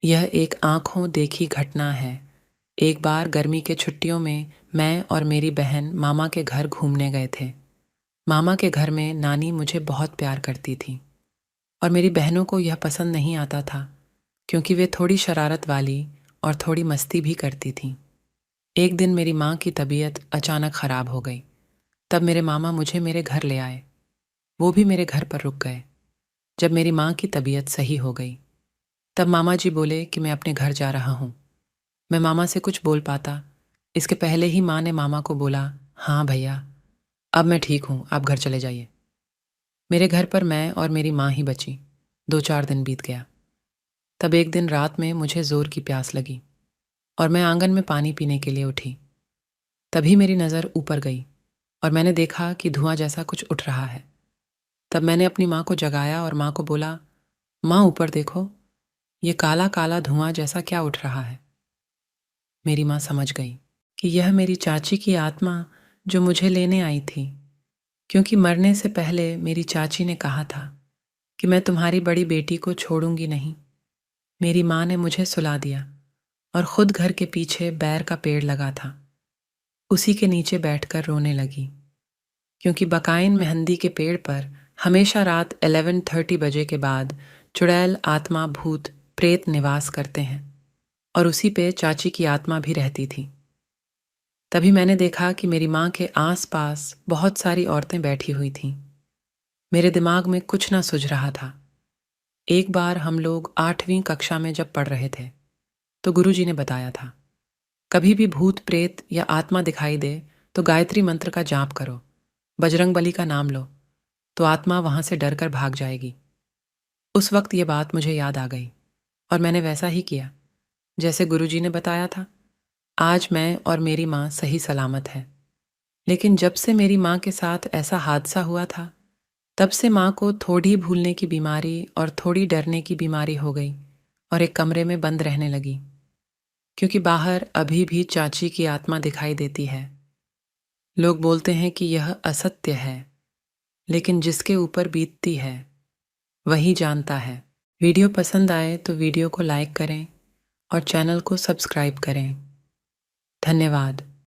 यह एक आंखों देखी घटना है। एक बार गर्मी के छुट्टियों में मैं और मेरी बहन मामा के घर घूमने गए थे। मामा के घर में नानी मुझे बहुत प्यार करती थी और मेरी बहनों को यह पसंद नहीं आता था क्योंकि वे थोड़ी शरारत वाली और थोड़ी मस्ती भी करती थीं। एक दिन मेरी माँ की तबीयत अचानक खराब हो गई। तब मेरे मामा मुझे मेरे घर ले आए। वो भी मेरे घर पर रुक गए। जब मेरी माँ की तबीयत सही हो गई तब मामा जी बोले कि मैं अपने घर जा रहा हूँ। मैं मामा से कुछ बोल पाता इसके पहले ही माँ ने मामा को बोला, हाँ भैया, अब मैं ठीक हूँ, आप घर चले जाइए। मेरे घर पर मैं और मेरी माँ ही बची। 2-4 दिन बीत गया। तब एक दिन रात में मुझे जोर की प्यास लगी और मैं आंगन में पानी पीने के लिए उठी। तभी मेरी नज़र ऊपर गई और मैंने देखा कि धुआं जैसा कुछ उठ रहा है। तब मैंने अपनी माँ को जगाया और माँ को बोला, माँ ऊपर देखो, ये काला काला धुआं जैसा क्या उठ रहा है। मेरी माँ समझ गई कि यह मेरी चाची की आत्मा जो मुझे लेने आई थी, क्योंकि मरने से पहले मेरी चाची ने कहा था कि मैं तुम्हारी बड़ी बेटी को छोड़ूंगी नहीं। मेरी माँ ने मुझे सुला दिया और खुद घर के पीछे बैर का पेड़ लगा था, उसी के नीचे बैठकर रोने लगी, क्योंकि बकाइन मेहंदी के पेड़ पर हमेशा रात 11:30 बजे के बाद चुड़ैल, आत्मा, भूत, प्रेत निवास करते हैं और उसी पे चाची की आत्मा भी रहती थी। तभी मैंने देखा कि मेरी माँ के आस-पास बहुत सारी औरतें बैठी हुई थीं। मेरे दिमाग में कुछ ना सूझ रहा था। एक बार हम लोग 8वीं कक्षा में जब पढ़ रहे थे तो गुरुजी ने बताया था, कभी भी भूत, प्रेत या आत्मा दिखाई दे तो गायत्री मंत्र का जाप करो, बजरंगबली का नाम लो, तो आत्मा वहां से डरकर भाग जाएगी। उस वक्त ये बात मुझे याद आ गई और मैंने वैसा ही किया जैसे गुरुजी ने बताया था। आज मैं और मेरी माँ सही सलामत है। लेकिन जब से मेरी माँ के साथ ऐसा हादसा हुआ था, तब से माँ को थोड़ी भूलने की बीमारी और थोड़ी डरने की बीमारी हो गई और एक कमरे में बंद रहने लगी, क्योंकि बाहर अभी भी चाची की आत्मा दिखाई देती है। लोग बोलते हैं कि यह असत्य है, लेकिन जिसके ऊपर बीतती है वही जानता है। वीडियो पसंद आए तो वीडियो को लाइक करें और चैनल को सब्सक्राइब करें। धन्यवाद।